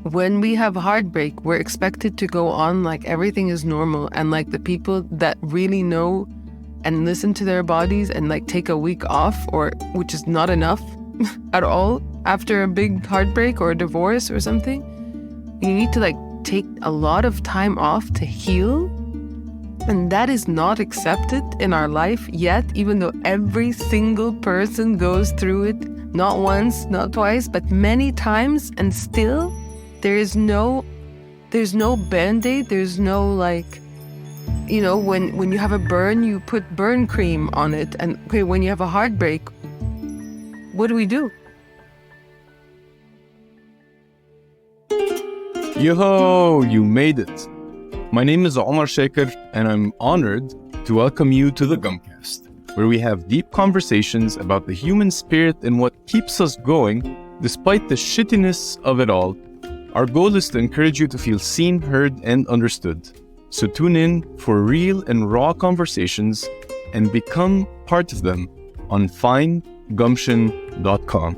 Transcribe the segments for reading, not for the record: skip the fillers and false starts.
when we have heartbreak, we're expected to go on like everything is normal, and like the people that really know and listen to their bodies and like take a week off, or which is not enough at all after a big heartbreak or a divorce or something. You need to like take a lot of time off to heal. And that is not accepted in our life yet, even though every single person goes through it, not once, not twice, but many times. And still there's no Band-Aid. There's no like, when you have a burn, you put burn cream on it. And okay, when you have a heartbreak, what do we do? Yo, you made it. My name is Omar Shaker, and I'm honored to welcome you to the Gumcast, where we have deep conversations about the human spirit and what keeps us going despite the shittiness of it all. Our goal is to encourage you to feel seen, heard, and understood. So tune in for real and raw conversations and become part of them on findgumption.com.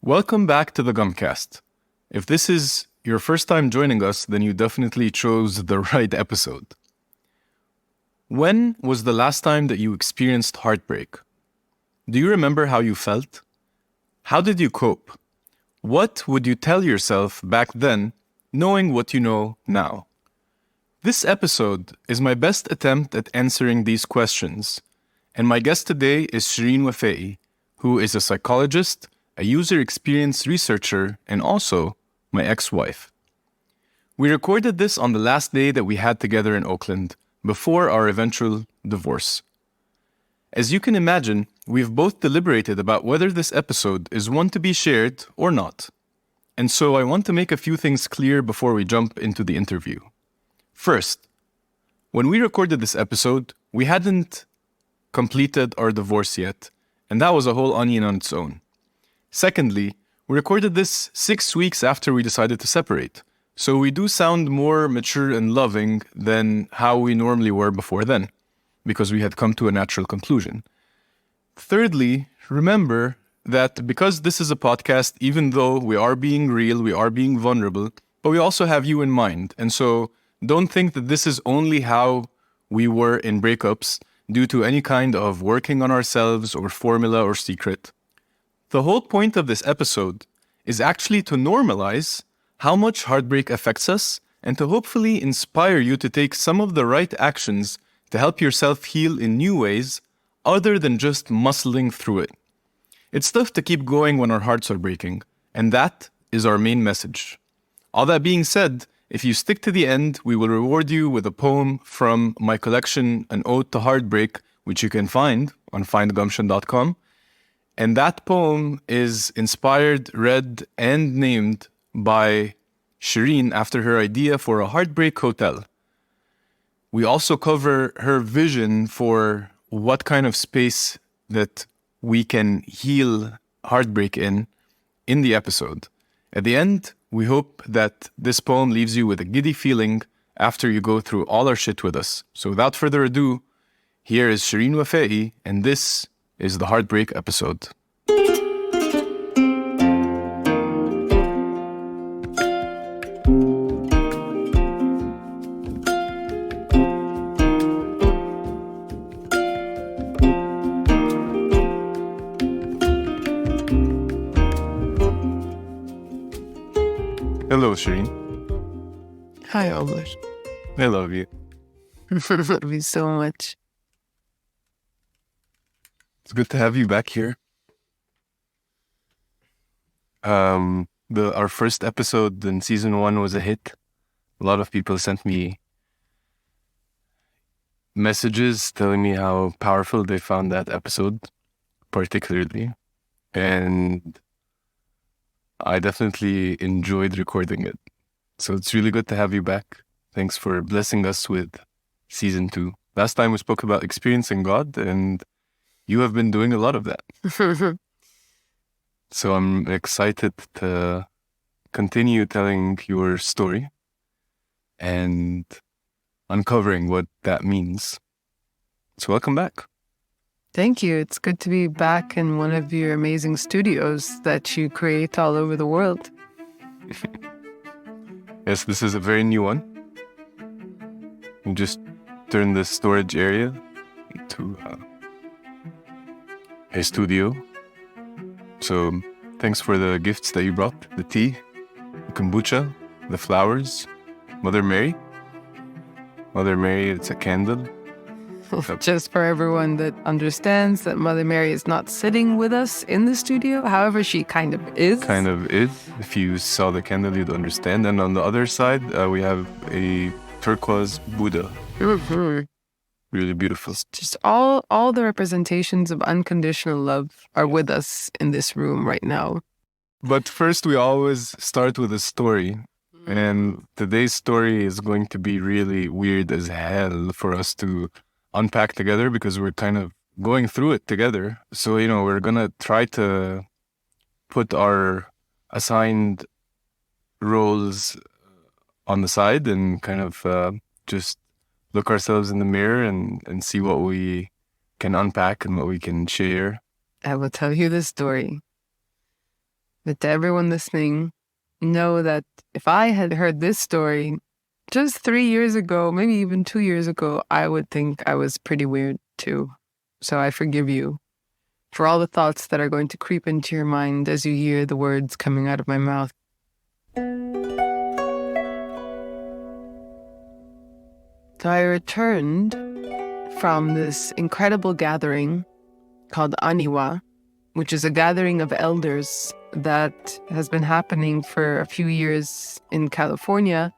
Welcome back to the Gumcast. If this is your first time joining us, then you definitely chose the right episode. When was the last time that you experienced heartbreak? Do you remember how you felt? How did you cope? What would you tell yourself back then, knowing what you know now? This episode is my best attempt at answering these questions, and my guest today is Sherin Wafaai, who is a psychologist, a user experience researcher, and also my ex-wife. We recorded this on the last day that we had together in Oakland, before our eventual divorce. As you can imagine, we've both deliberated about whether this episode is one to be shared or not. And so I want to make a few things clear before we jump into the interview. First, when we recorded this episode, we hadn't completed our divorce yet, and that was a whole onion on its own. Secondly, we recorded this 6 weeks after we decided to separate, so we do sound more mature and loving than how we normally were before then, because we had come to a natural conclusion. Thirdly, remember that because this is a podcast, even though we are being real, we are being vulnerable, but we also have you in mind, and so don't think that this is only how we were in breakups due to any kind of working on ourselves or formula or secret. The whole point of this episode is actually to normalize how much heartbreak affects us and to hopefully inspire you to take some of the right actions to help yourself heal in new ways other than just muscling through it. It's tough to keep going when our hearts are breaking, and that is our main message. All that being said, if you stick to the end, we will reward you with a poem from my collection, An Ode to Heartbreak, which you can find on findgumption.com. And that poem is inspired, read, and named by Sherin after her idea for a heartbreak hotel. We also cover her vision for what kind of space that we can heal heartbreak in the episode. At the end, we hope that this poem leaves you with a giddy feeling after you go through all our shit with us. So without further ado, here is Sherin Wafaai, and this is the Heartbreak episode. Hello, Sherin. Hi, Omar. I love you. I love you so much. It's good to have you back here. Our first episode in season 1 was a hit. A lot of people sent me messages telling me how powerful they found that episode, particularly. And I definitely enjoyed recording it. So it's really good to have you back. Thanks for blessing us with season 2. Last time we spoke about experiencing God, and you have been doing a lot of that. So I'm excited to continue telling your story and uncovering what that means. So welcome back. Thank you. It's good to be back in one of your amazing studios that you create all over the world. Yes, this is a very new one. You just turn the storage area into a studio. So thanks for the gifts that you brought. The tea, the kombucha, the flowers, Mother Mary. Mother Mary, it's a candle. Just for everyone that understands that Mother Mary is not sitting with us in the studio. However, she kind of is. Kind of is. If you saw the candle, you'd understand. And on the other side, we have a turquoise Buddha. Mm-hmm. Really beautiful. Just all the representations of unconditional love are with us in this room right now. But first, we always start with a story. And today's story is going to be really weird as hell for us to unpack together because we're kind of going through it together. So, we're going to try to put our assigned roles on the side and kind of just look ourselves in the mirror and see what we can unpack and what we can share. I will tell you the story. But to everyone listening, know that if I had heard this story just 3 years ago, maybe even 2 years ago, I would think I was pretty weird too. So I forgive you for all the thoughts that are going to creep into your mind as you hear the words coming out of my mouth. So I returned from this incredible gathering called Aniwa, which is a gathering of elders that has been happening for a few years in California,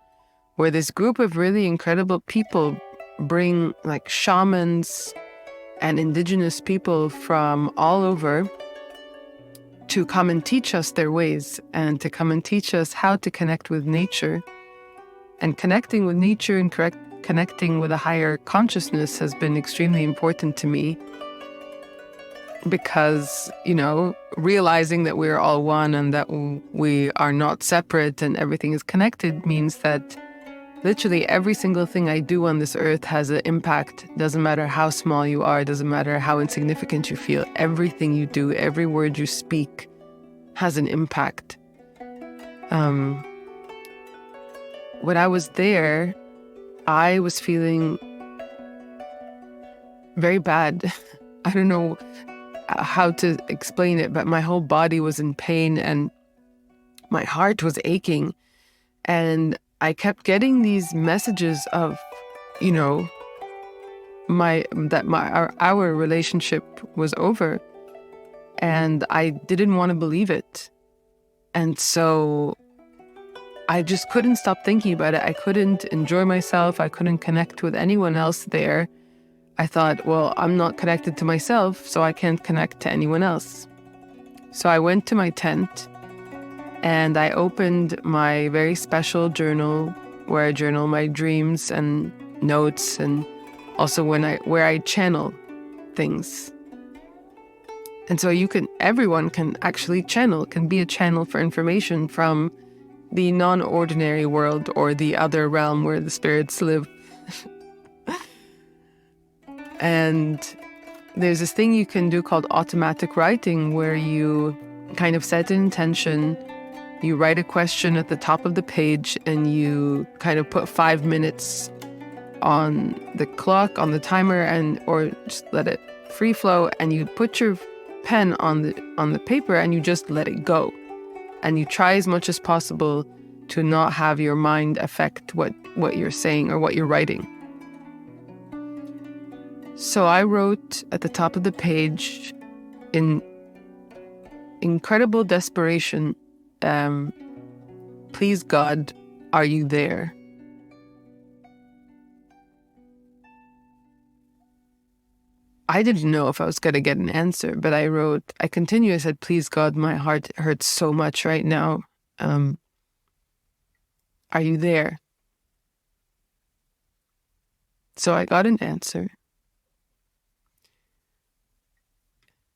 where this group of really incredible people bring like shamans and indigenous people from all over to come and teach us their ways and to come and teach us how to connect with nature. And connecting with nature and connecting with a higher consciousness has been extremely important to me because, realizing that we're all one and that we are not separate and everything is connected means that literally every single thing I do on this earth has an impact. Doesn't matter how small you are, doesn't matter how insignificant you feel. Everything you do, every word you speak has an impact. When I was there, I was feeling very bad. I don't know how to explain it, but my whole body was in pain and my heart was aching. And I kept getting these messages of, our relationship was over. And I didn't want to believe it. And so I just couldn't stop thinking about it. I couldn't enjoy myself. I couldn't connect with anyone else there. I thought, well, I'm not connected to myself, so I can't connect to anyone else. So I went to my tent and I opened my very special journal where I journal my dreams and notes and also where I channel things. And so everyone can actually can be a channel for information from the non-ordinary world or the other realm where the spirits live. And there's this thing you can do called automatic writing where you kind of set an intention, you write a question at the top of the page and you kind of put 5 minutes on the clock, on the timer, or just let it free flow, and you put your pen on the paper and you just let it go. And you try as much as possible to not have your mind affect what you're saying or what you're writing. So I wrote at the top of the page in incredible desperation, please God, are you there? I didn't know if I was going to get an answer, but I said, please God, my heart hurts so much right now. Are you there? So I got an answer.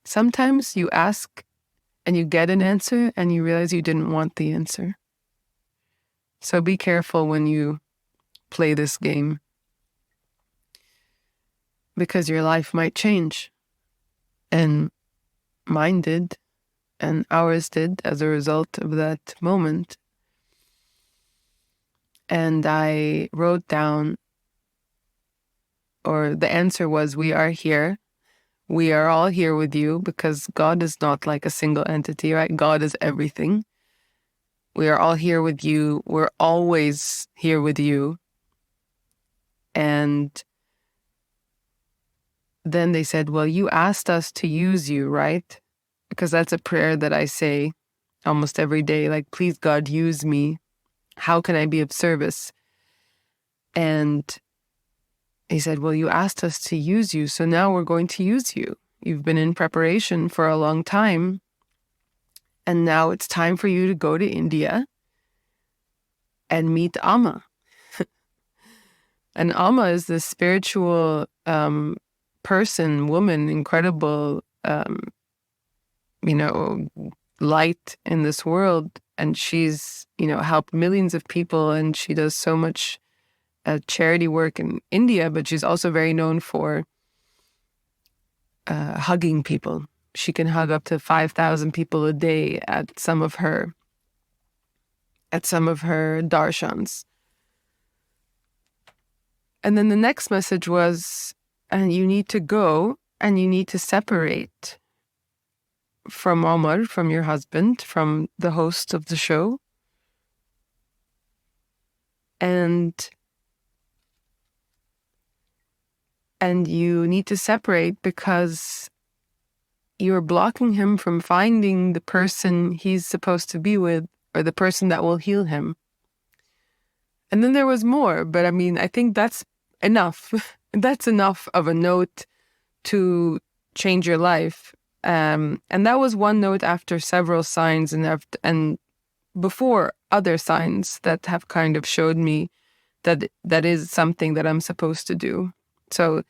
Sometimes you ask and you get an answer and you realize you didn't want the answer. So be careful when you play this game, because your life might change. And mine did, and ours did as a result of that moment. And I wrote down, or the answer was, we are here. We are all here with you, because God is not like a single entity, right? God is everything. We are all here with you. We're always here with you. And then they said, well, you asked us to use you, right? Because that's a prayer that I say almost every day, like, please, God, use me. How can I be of service? And he said, well, you asked us to use you, so now we're going to use you. You've been in preparation for a long time, and now it's time for you to go to India and meet Amma. And Amma is this spiritual person, woman, incredible, light in this world. And she's, helped millions of people, and she does so much charity work in India, but she's also very known for hugging people. She can hug up to 5,000 people a day at some of her darshans. And then the next message was, and you need to go and you need to separate from Omar, from your husband, from the host of the show. And you need to separate because you're blocking him from finding the person he's supposed to be with, or the person that will heal him. And then there was more, but I think that's enough. That's enough of a note to change your life. And that was one note after several signs and before other signs that have kind of showed me that is something that I'm supposed to do. So,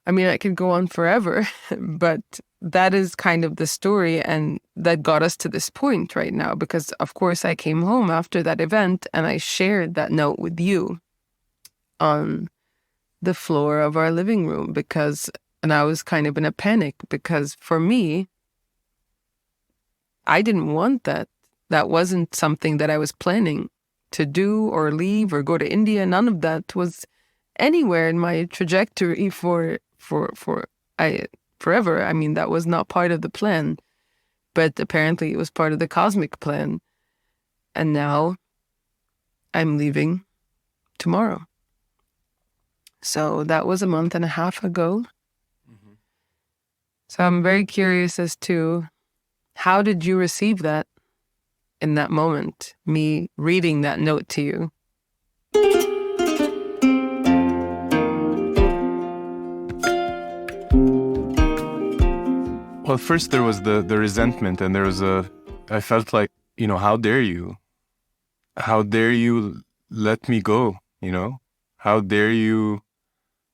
I could go on forever, but that is kind of the story, and that got us to this point right now, because of course I came home after that event and I shared that note with you on the floor of our living room, and I was kind of in a panic, because for me, I didn't want that. That wasn't something that I was planning to do or leave or go to India. None of that was anywhere in my trajectory forever. That was not part of the plan, but apparently it was part of the cosmic plan. And now I'm leaving tomorrow. So that was a month and a half ago. Mm-hmm. So I'm very curious as to, how did you receive that in that moment, me reading that note to you? Well, first there was the resentment, and I felt like, how dare you? How dare you let me go, How dare you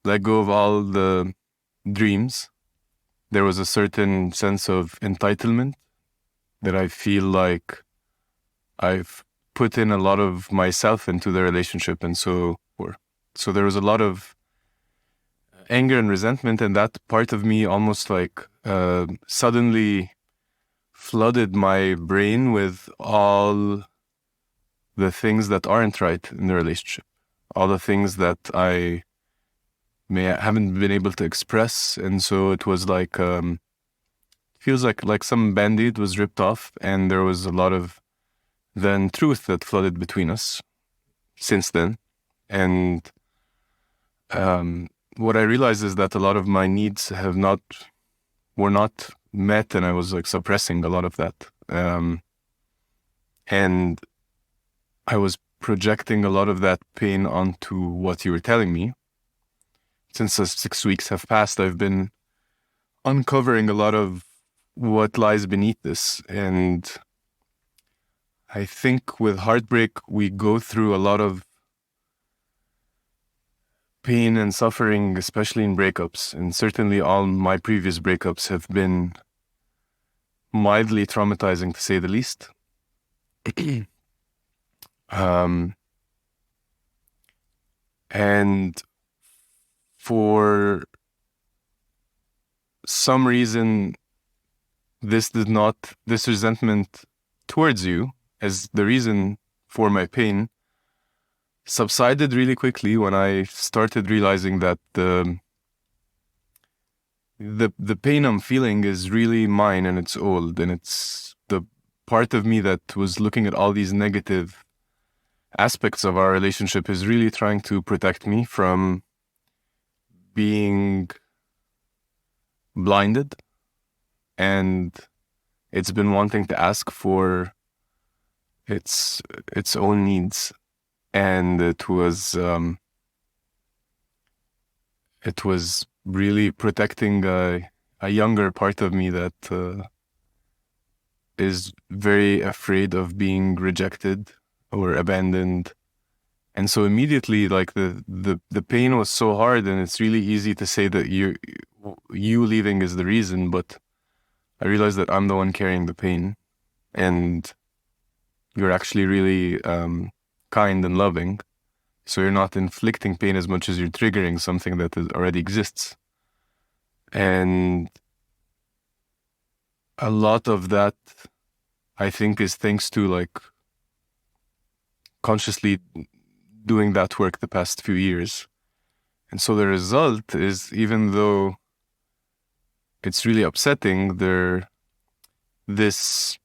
let go of all the dreams? There was a certain sense of entitlement that I feel like I've put in a lot of myself into the relationship, and so there was a lot of anger and resentment, and that part of me almost like suddenly flooded my brain with all the things that aren't right in the relationship, all the things that I haven't been able to express. And so it was like feels like some band-aid was ripped off, and there was a lot of then truth that flooded between us since then. And what I realized is that a lot of my needs were not met, and I was like suppressing a lot of that. And I was projecting a lot of that pain onto what you were telling me. Since the 6 weeks have passed, I've been uncovering a lot of what lies beneath this. And I think with heartbreak, we go through a lot of pain and suffering, especially in breakups. And certainly all my previous breakups have been mildly traumatizing, to say the least. And for some reason this resentment towards you as the reason for my pain subsided really quickly when I started realizing that the pain I'm feeling is really mine, and it's old, and it's the part of me that was looking at all these negative aspects of our relationship is really trying to protect me from being blinded, and it's been wanting to ask for its own needs, and it was really protecting a younger part of me that is very afraid of being rejected or abandoned. And so immediately, like the pain was so hard, and it's really easy to say that you leaving is the reason, but I realized that I'm the one carrying the pain, and you're actually really kind and loving. So you're not inflicting pain as much as you're triggering something that already exists. And a lot of that, I think, is thanks to like consciously doing that work the past few years. And so the result is, even though it's really upsetting, this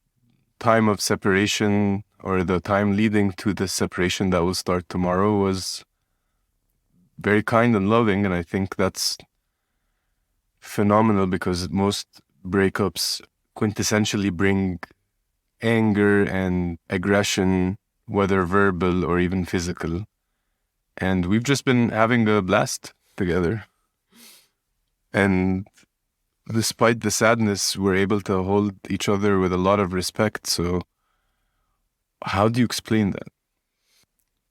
time of separation, or the time leading to the separation that will start tomorrow, was very kind and loving. And I think that's phenomenal, because most breakups quintessentially bring anger and aggression, whether verbal or even physical. And we've just been having a blast together. And despite the sadness, we're able to hold each other with a lot of respect. So how do you explain that?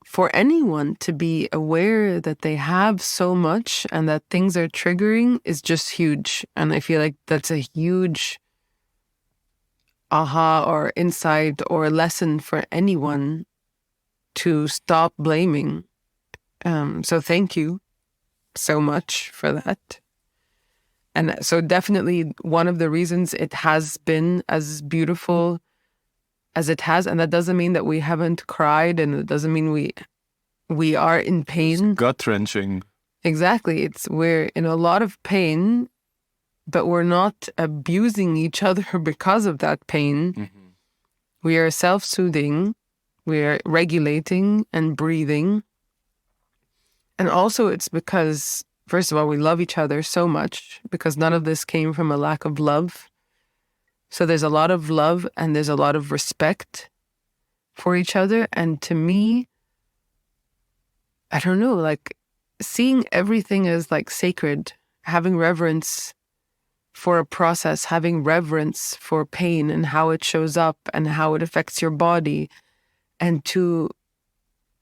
For anyone to be aware that they have so much and that things are triggering is just huge. And I feel like that's a huge aha or insight or lesson for anyone to stop blaming. So thank you so much for that. And so definitely one of the reasons it has been as beautiful as it has, and that doesn't mean that we haven't cried, and it doesn't mean we are in pain. It's gut-wrenching. Exactly. We're in a lot of pain, but we're not abusing each other because of that pain. Mm-hmm. We are self-soothing. We are regulating and breathing. And also it's because, first of all, we love each other so much, because none of this came from a lack of love. So there's a lot of love and there's a lot of respect for each other. And to me, I don't know, like seeing everything as like sacred, having reverence for a process, having reverence for pain and how it shows up and how it affects your body, and to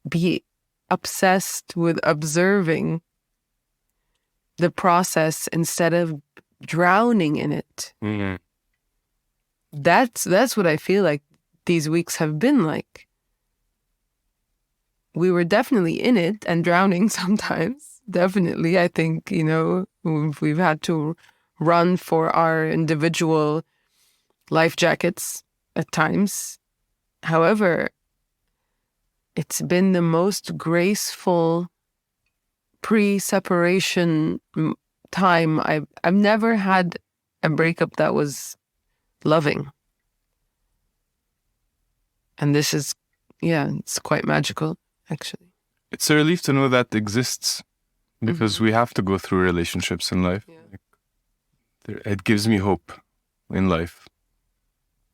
be obsessed with observing the process instead of drowning in it. Mm-hmm. That's what I feel like these weeks have been like. We were definitely in it and drowning sometimes. Definitely. I think, we've had to run for our individual life jackets at times. However, it's been the most graceful pre-separation time. I've never had a breakup that was loving. And this is, it's quite magical, actually. It's a relief to know that exists, because we have to go through relationships in life. Yeah. It gives me hope in life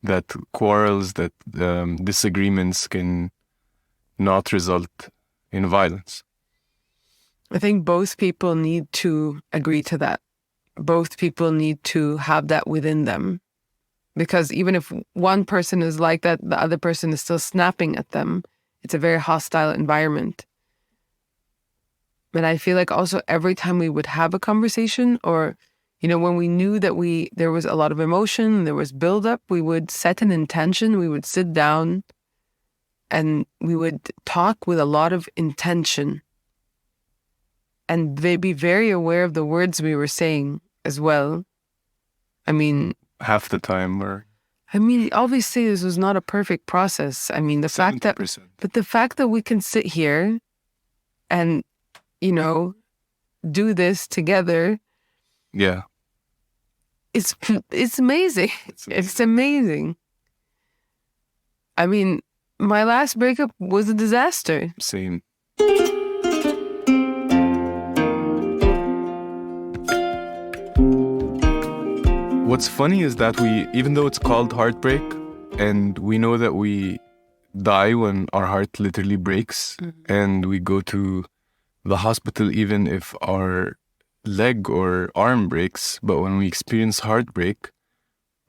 that quarrels, that disagreements can not result in violence. I think both people need to agree to that. Both people need to have that within them. Because even if one person is like that, the other person is still snapping at them. It's a very hostile environment. But I feel like also every time we would have a conversation, or, when we knew that there was a lot of emotion, there was buildup, we would set an intention, we would sit down and we would talk with a lot of intention. And they'd be very aware of the words we were saying as well. I mean, half the time, or obviously this was not a perfect process. I mean, the fact that, 70%. but the fact that we can sit here and, you know, do this together, Yeah. it's amazing. It's amazing. I mean, my last breakup was a disaster. Same. What's funny is that even though it's called heartbreak, and we know that we die when our heart literally breaks, and we go to the hospital even if our leg or arm breaks, but when we experience heartbreak,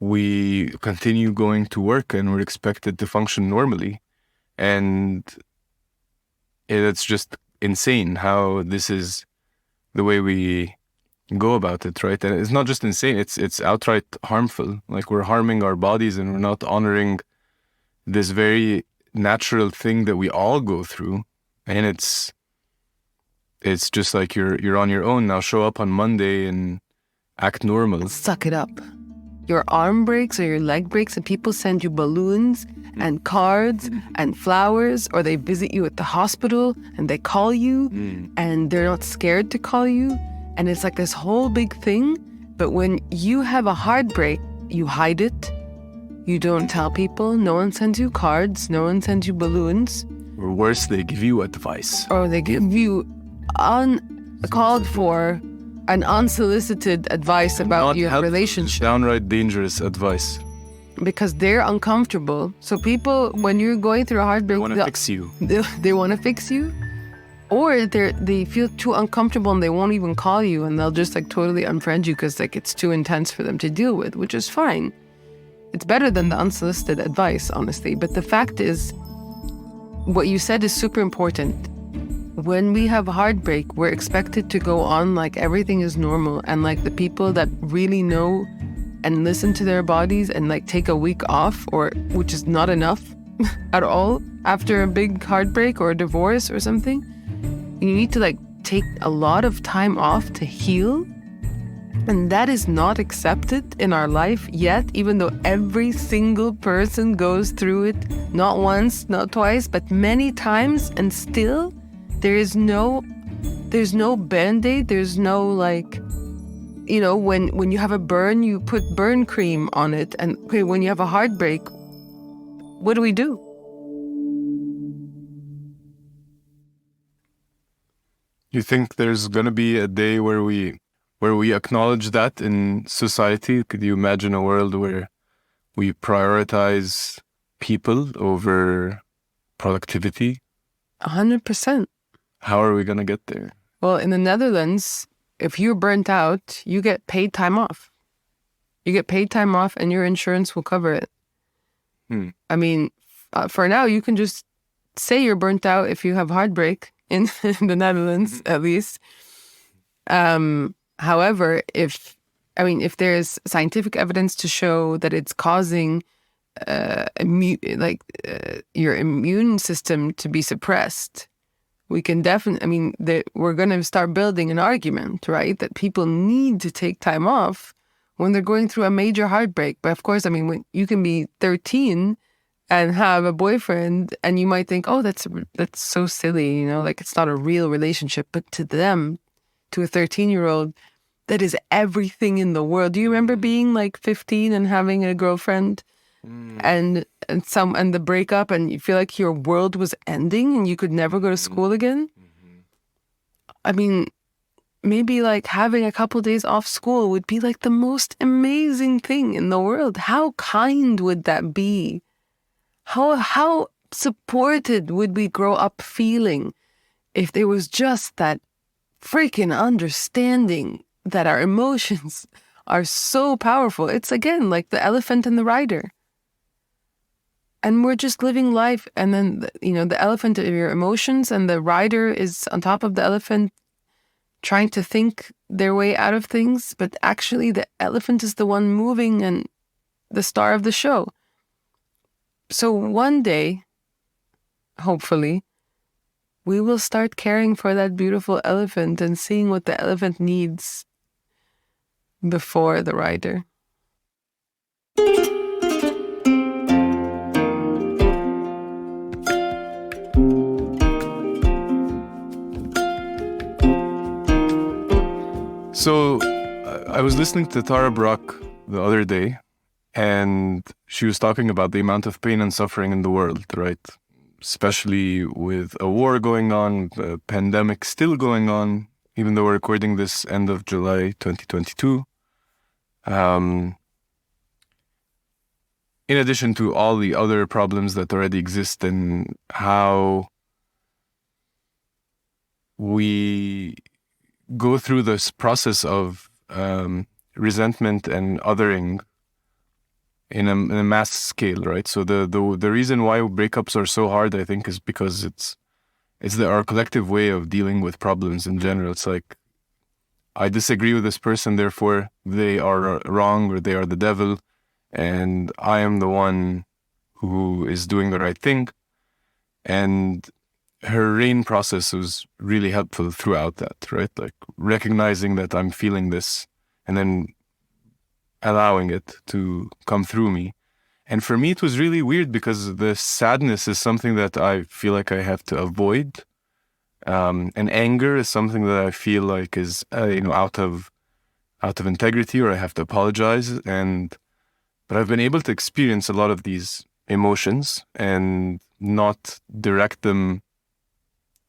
we continue going to work and we're expected to function normally. And it's just insane how this is the way we go about it, right? And it's not just insane, it's outright harmful. Like, we're harming our bodies and we're not honoring this very natural thing that we all go through. And it's just like you're on your own now. Show up on Monday and act normal. Suck it up. Your arm breaks or your leg breaks and people send you balloons and cards and flowers, or they visit you at the hospital and they call you and they're not scared to call you. And it's like this whole big thing. But when you have a heartbreak, you hide it. You don't tell people. No one sends you cards. No one sends you balloons. Or worse, they give you advice. Or they give you uncalled for and unsolicited advice about your relationship. Downright dangerous advice. Because they're uncomfortable. So people, when you're going through a heartbreak, They want to fix you. They want to fix you. Or they feel too uncomfortable and they won't even call you, and they'll just like totally unfriend you because like it's too intense for them to deal with, which is fine. It's better than the unsolicited advice, honestly. But the fact is, what you said is super important. When we have heartbreak, we're expected to go on like everything is normal, and like the people that really know and listen to their bodies and like take a week off, or which is not enough at all after a big heartbreak or a divorce or something. You need to like take a lot of time off to heal. And that is not accepted in our life yet, even though every single person goes through it, not once, not twice, but many times. And still there's no Band-Aid. There's no like, you know, when you have a burn, you put burn cream on it. And okay, when you have a heartbreak, what do we do? You think there's gonna be a day where we acknowledge that in society? Could you imagine a world where we prioritize people over productivity? 100%. How are we gonna get there? Well, in the Netherlands, if you're burnt out, you get paid time off. You get paid time off and your insurance will cover it. I mean, for now, you can just say you're burnt out if you have heartbreak in the Netherlands, at least. However, if there's scientific evidence to show that it's causing your immune system to be suppressed, we can definitely, we're going to start building an argument, right? That people need to take time off when they're going through a major heartbreak. But of course, when you can be 13 and have a boyfriend and you might think, oh, that's so silly, like it's not a real relationship. But to them, to a 13-year-old, that is everything in the world. Do you remember being like 15 and having a girlfriend and the breakup, and you feel like your world was ending and you could never go to school again? Maybe like having a couple days off school would be like the most amazing thing in the world. How kind would that be? How supported would we grow up feeling if there was just that freaking understanding that our emotions are so powerful? It's again like the elephant and the rider. And we're just living life, and then, the elephant are your emotions and the rider is on top of the elephant trying to think their way out of things. But actually the elephant is the one moving and the star of the show. So one day, hopefully, we will start caring for that beautiful elephant and seeing what the elephant needs before the rider. So I was listening to Tara Brach the other day, and she was talking about the amount of pain and suffering in the world, right? Especially with a war going on, a pandemic still going on, even though we're recording this end of July 2022. In addition to all the other problems that already exist and how we go through this process of resentment and othering in a mass scale, right? So the reason why breakups are so hard, I think, is because it's our collective way of dealing with problems in general. It's like, I disagree with this person, therefore they are wrong or they are the devil, and I am the one who is doing the right thing. And her rain process was really helpful throughout that, right? Like recognizing that I'm feeling this and then allowing it to come through me. And for me, it was really weird because the sadness is something that I feel like I have to avoid. And anger is something that I feel like is, out of integrity, or I have to apologize. But I've been able to experience a lot of these emotions and not direct them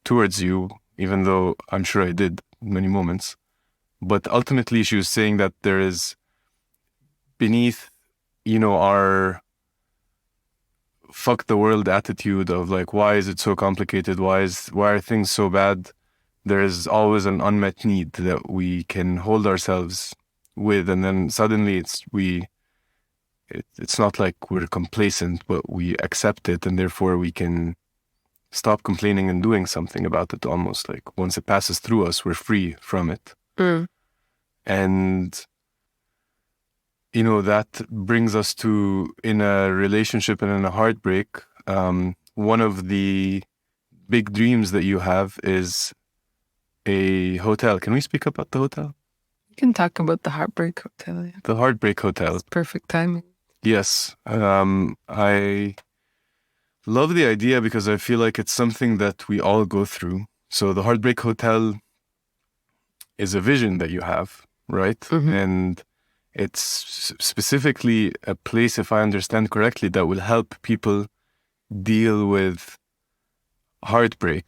towards you, even though I'm sure I did in many moments. But ultimately, she was saying that there is beneath, our fuck the world attitude of like, why is it so complicated? Why are things so bad? There is always an unmet need that we can hold ourselves with, and then suddenly it's not like we're complacent, but we accept it, and therefore we can stop complaining and doing something about it. Almost like once it passes through us, we're free from it. And that brings us to, in a relationship and in a heartbreak, one of the big dreams that you have is a hotel. Can we speak about the hotel? You can talk about the Heartbreak Hotel. Yeah. The Heartbreak Hotel. It's perfect timing. Yes. I love the idea because I feel like it's something that we all go through. So the Heartbreak Hotel is a vision that you have, right? Mm-hmm. And it's specifically a place, if I understand correctly, that will help people deal with heartbreak,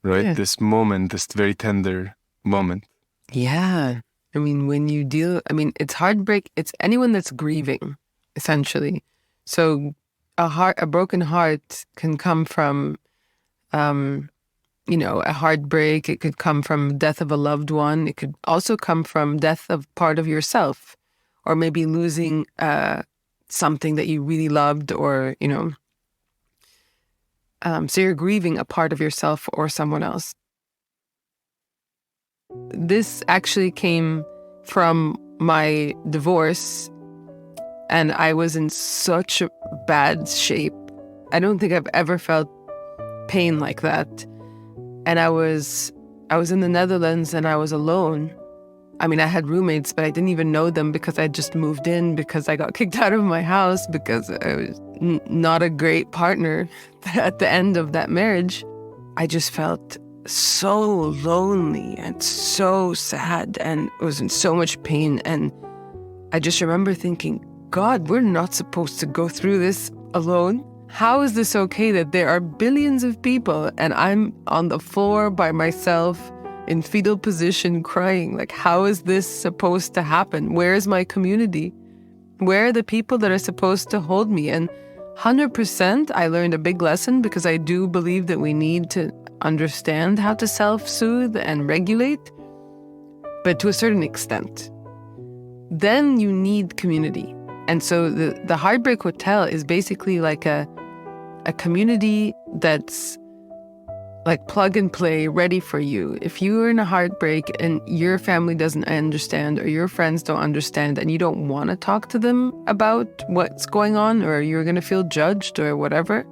right? Yeah. This moment, this very tender moment. Yeah. I mean, it's heartbreak. It's anyone that's grieving, essentially. So a broken heart can come from, a heartbreak. It could come from death of a loved one. It could also come from death of part of yourself, or maybe losing something that you really loved, or, so you're grieving a part of yourself or someone else. This actually came from my divorce, and I was in such a bad shape. I don't think I've ever felt pain like that. And I was in the Netherlands, and I was alone. I mean, I had roommates, but I didn't even know them because I just moved in because I got kicked out of my house because I was not a great partner at the end of that marriage. I just felt so lonely and so sad, and was in so much pain. And I just remember thinking, God, we're not supposed to go through this alone. How is this okay that there are billions of people and I'm on the floor by myself in fetal position crying? Like, how is this supposed to happen? Where is my community? Where are the people that are supposed to hold me? And 100%, I learned a big lesson, because I do believe that we need to understand how to self-soothe and regulate, but to a certain extent. Then you need community. And so the Heartbreak Hotel is basically like a community that's like plug and play, ready for you. If you're in a heartbreak and your family doesn't understand, or your friends don't understand, and you don't want to talk to them about what's going on, or you're going to feel judged or whatever,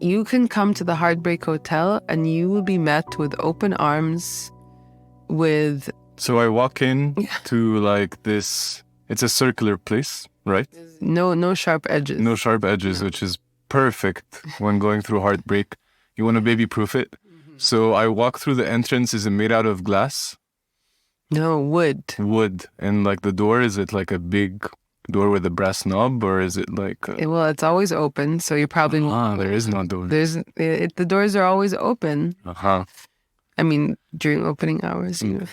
you can come to the Heartbreak Hotel and you will be met with open arms, with... So I walk in to like this, it's a circular place, right? No sharp edges. No sharp edges, which is perfect when going through heartbreak. You want to baby-proof it. Mm-hmm. So I walk through the entrance. Is it made out of glass? No, wood. Wood. And like the door, is it like a big door with a brass knob, or is it like Well, it's always open, so you probably won't. there is no door. The doors are always open. Uh-huh. I mean, during opening hours, you know.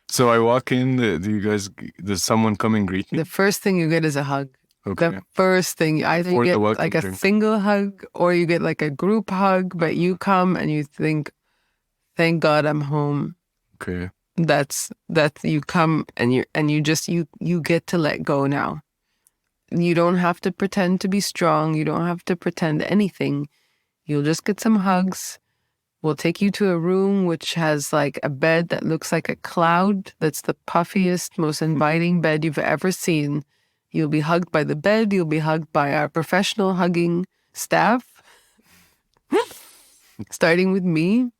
So I walk in, does someone come and greet me? The first thing you get is a hug. Okay. The first thing, either you For the get welcome like a drink. single hug or you get like a group hug, but you come and you think, thank God I'm home. Okay. That's you come and you get to let go now. You don't have to pretend to be strong. You don't have to pretend anything. You'll just get some hugs. We'll take you to a room which has like a bed that looks like a cloud. That's the puffiest, most inviting bed you've ever seen. You'll be hugged by the bed. You'll be hugged by our professional hugging staff, starting with me.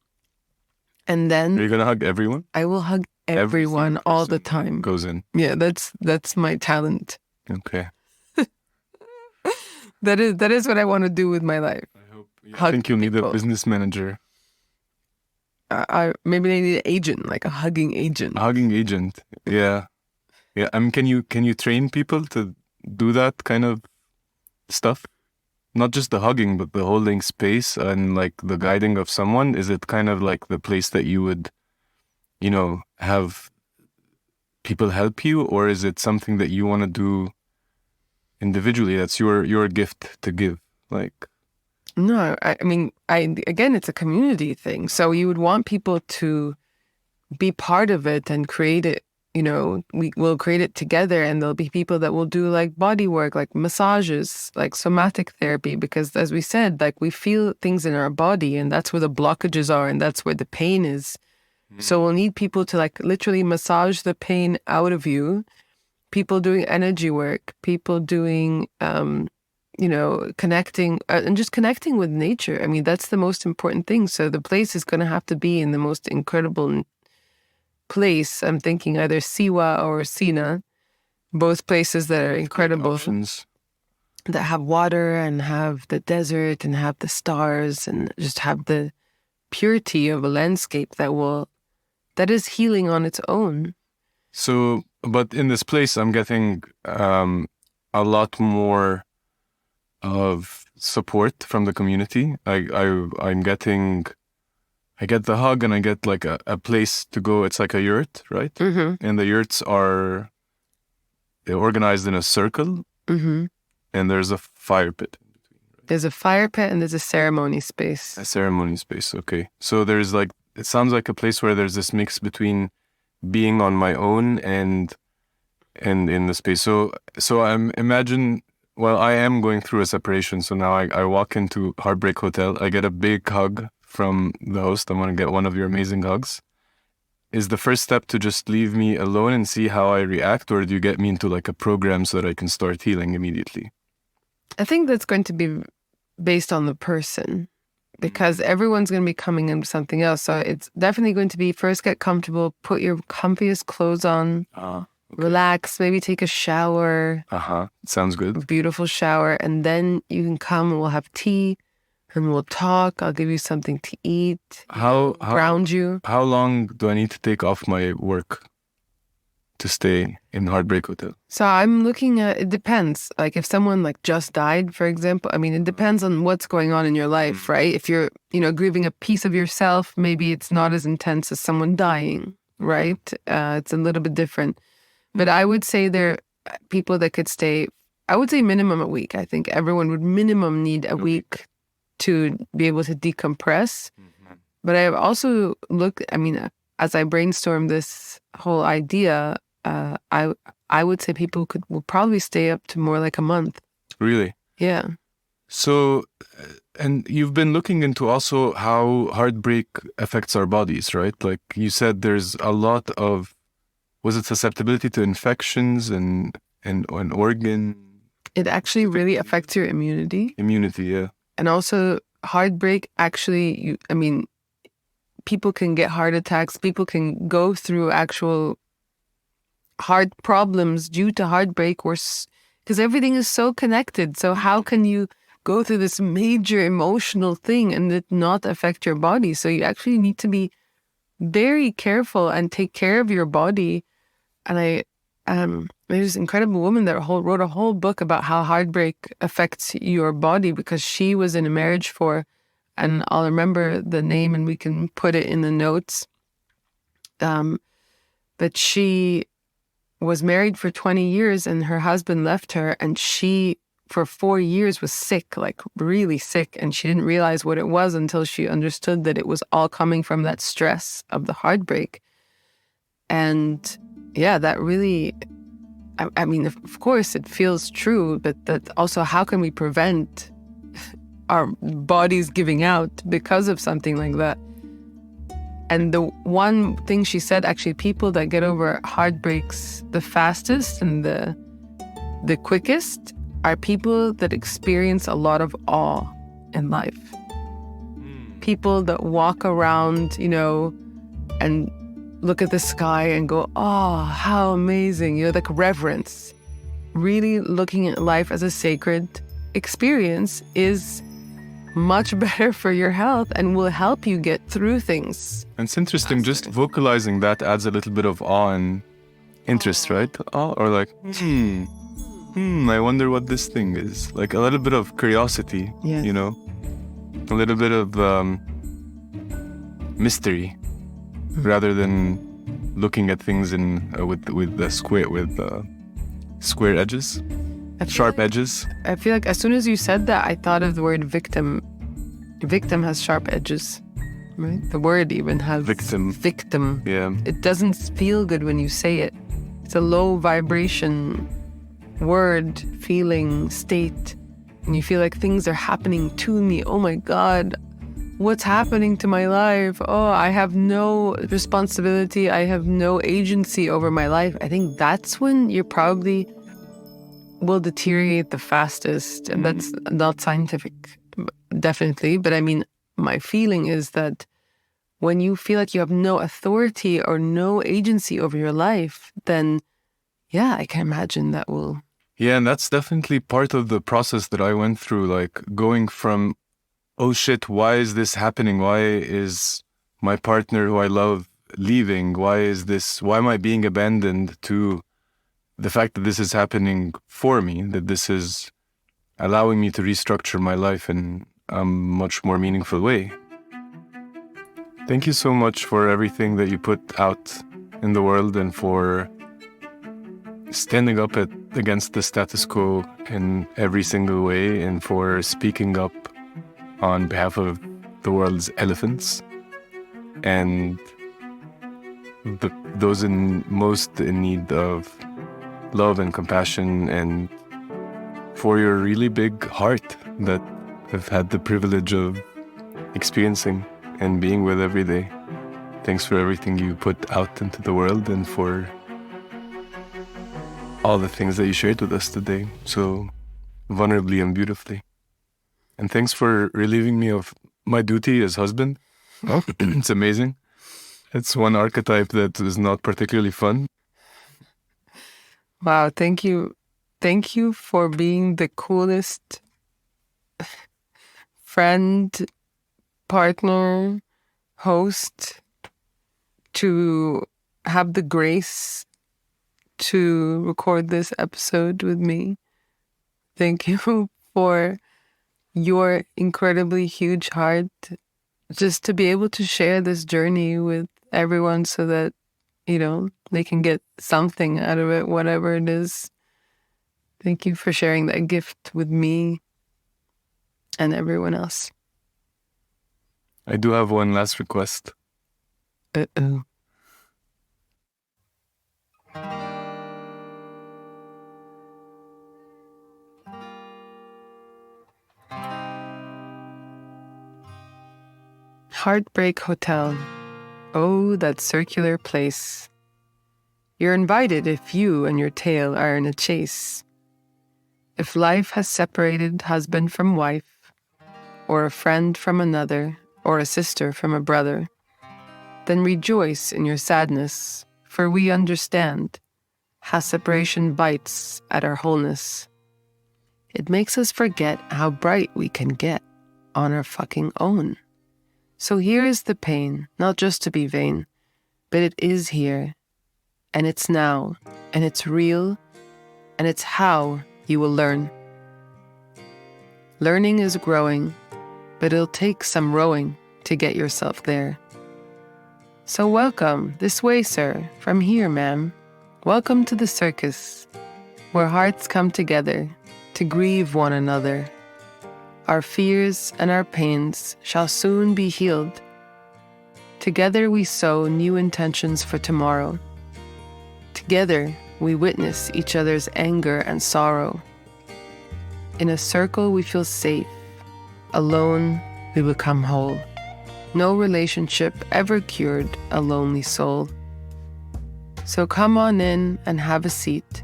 And Are then you gonna hug everyone? I will hug everyone all the time. Goes in. Yeah, that's my talent. Okay. That is what I want to do with my life. I think you'll need a people. business manager. Maybe they need an agent, like a hugging agent. A hugging agent. Yeah. Yeah. I mean, can you train people to do that kind of stuff? Not just the hugging, but the holding space and like the guiding of someone. Is it kind of like the place that you would, have people help you, or is it something that you want to do individually? That's your gift to give. Like, No, I mean, again, it's a community thing. So you would want people to be part of it and create it. We will create it together, and there'll be people that will do like body work, like massages, like somatic therapy, because as we said, like we feel things in our body and that's where the blockages are and that's where the pain is. So we'll need people to like literally massage the pain out of you, people doing energy work, people doing, connecting and just connecting with nature. I mean, that's the most important thing. So the place is going to have to be in the most incredible place. I'm thinking either Siwa or Sina, both places that are incredible, options. that have water and have the desert and have the stars and just have the purity of a landscape that is healing on its own. So, but in this place, I'm getting a lot more of support from the community. I get the hug and I get like a place to go. It's like a yurt, right? Mm-hmm. And the yurts they're organized in a circle, Mm-hmm. and there's a fire pit. There's a fire pit and there's a ceremony space. A ceremony space, okay. So there's like, it sounds like a place where there's this mix between being on my own and in the space. So I am going through a separation. So now I walk into Heartbreak Hotel. I get a big hug from the host. I'm going to get one of your amazing hugs. Is the first step to just leave me alone and see how I react, or do you get me into like a program so that I can start healing immediately? I think that's going to be based on the person, because everyone's going to be coming in with something else. So it's definitely going to be first get comfortable, put your comfiest clothes on, Okay. relax, maybe take a shower. Sounds good. Beautiful shower. And then you can come and we'll have tea and we'll talk. I'll give you something to eat. How ground you. How long do I need to take off my work to stay in Heartbreak Hotel? So I'm looking at, it depends. Like if someone like just died, for example, I mean, it depends on what's going on in your life, right? If you're, grieving a piece of yourself, maybe it's not as intense as someone dying, right? It's a little bit different. But I would say there are people that could stay, I would say minimum a week. I think everyone would minimum need a week to be able to decompress. Mm-hmm. But I also as I brainstorm this whole idea, I would say people will probably stay up to more like a month. Really? Yeah. So, and you've been looking into also how heartbreak affects our bodies, right? Like you said, there's a lot of, was it susceptibility to infections and organ? It actually really affects your immunity. Immunity, yeah. And also heartbreak, actually, people can get heart attacks. People can go through actual heart problems due to heartbreak, because everything is so connected. So how can you go through this major emotional thing and it not affect your body? So you actually need to be very careful and take care of your body. And there's an incredible woman that wrote a whole book about how heartbreak affects your body, because she was in a marriage for, and I'll remember the name and we can put it in the notes. But she was married for 20 years and her husband left her, and she for 4 years was sick, like really sick, and she didn't realize what it was until she understood that it was all coming from that stress of the heartbreak. And yeah, that really, I mean, of course it feels true, but that also, how can we prevent our bodies giving out because of something like that? And the one thing she said, actually, people that get over heartbreaks the fastest and the quickest are people that experience a lot of awe in life. People that walk around, and look at the sky and go, oh, how amazing, like reverence. Really looking at life as a sacred experience is much better for your health and will help you get through things. And it's interesting, just vocalizing that adds a little bit of awe and interest, right? Awe, or like, I wonder what this thing is. Like a little bit of curiosity, yes. A little bit of mystery, rather than looking at things with square edges, sharp edges. I feel like as soon as you said that, I thought of the word victim. Victim has sharp edges, right? The word even has victim. Yeah. It doesn't feel good when you say it. It's a low vibration word, feeling, state. And you feel like things are happening to me. Oh my God, what's happening to my life? Oh, I have no responsibility. I have no agency over my life. I think that's when you probably will deteriorate the fastest. And that's not scientific, definitely. But I mean, my feeling is that when you feel like you have no authority or no agency over your life, then yeah, I can imagine that will... Yeah, and that's definitely part of the process that I went through, like going from, oh shit, why is this happening? Why is my partner who I love leaving? Why am I being abandoned? To the fact that this is happening for me, that this is allowing me to restructure my life in a much more meaningful way. Thank you so much for everything that you put out in the world and for standing up against the status quo in every single way, and for speaking up on behalf of the world's elephants and those most in need of love and compassion, and for your really big heart that I've had the privilege of experiencing and being with every day. Thanks for everything you put out into the world and for all the things that you shared with us today, so vulnerably and beautifully. And thanks for relieving me of my duty as husband. Oh, it's amazing. It's one archetype that is not particularly fun. Wow, thank you. Thank you for being the coolest friend, partner, host, to have the grace to record this episode with me. Thank you for your incredibly huge heart, just to be able to share this journey with everyone so that, they can get something out of it, whatever it is. Thank you for sharing that gift with me and everyone else. I do have one last request. Uh-oh. Heartbreak Hotel. Oh, that circular place. You're invited if you and your tail are in a chase. If life has separated husband from wife, or a friend from another, or a sister from a brother, then rejoice in your sadness, for we understand how separation bites at our wholeness. It makes us forget how bright we can get on our fucking own. So here is the pain, not just to be vain, but it is here, and it's now, and it's real, and it's how you will learn. Learning is growing, but it'll take some rowing to get yourself there. So welcome, this way, sir, from here, ma'am. Welcome to the circus, where hearts come together to grieve one another. Our fears and our pains shall soon be healed. Together we sow new intentions for tomorrow. Together we witness each other's anger and sorrow. In a circle we feel safe. Alone we become whole. No relationship ever cured a lonely soul. So come on in and have a seat.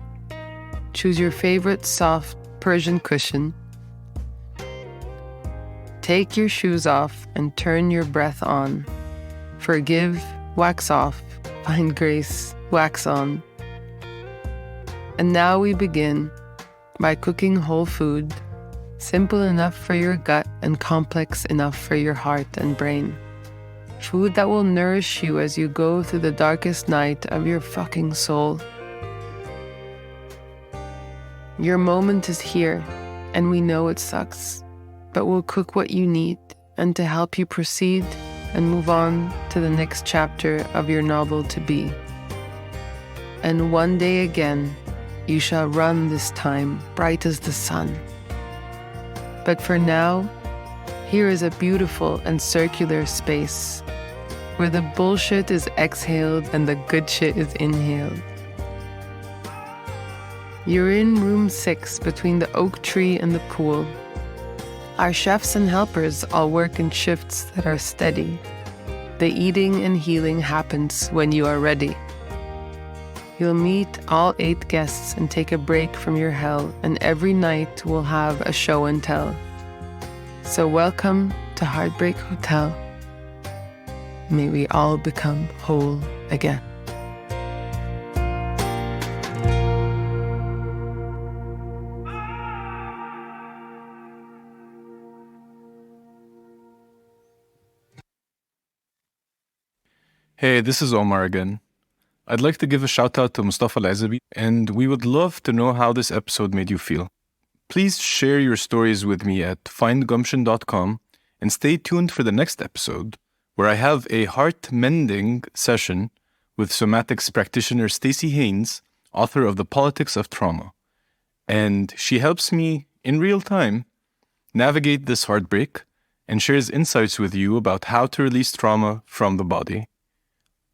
Choose your favorite soft Persian cushion. Take your shoes off and turn your breath on. Forgive, wax off, find grace, wax on. And now we begin by cooking whole food, simple enough for your gut and complex enough for your heart and brain. Food that will nourish you as you go through the darkest night of your fucking soul. Your moment is here, and we know it sucks, but we'll cook what you need and to help you proceed and move on to the next chapter of your novel to be. And one day again, you shall run this time bright as the sun. But for now, here is a beautiful and circular space where the bullshit is exhaled and the good shit is inhaled. You're in room 6 between the oak tree and the pool. Our chefs and helpers all work in shifts that are steady. The eating and healing happens when you are ready. You'll meet all 8 guests and take a break from your hell, and every night we'll have a show and tell. So welcome to Heartbreak Hotel. May we all become whole again. Hey, this is Omar again. I'd like to give a shout out to Mustafa Al-Azabi, and we would love to know how this episode made you feel. Please share your stories with me at findgumption.com and stay tuned for the next episode, where I have a heart-mending session with somatics practitioner Stacey Haynes, author of The Politics of Trauma. And she helps me, in real time, navigate this heartbreak and shares insights with you about how to release trauma from the body.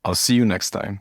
I'll see you next time.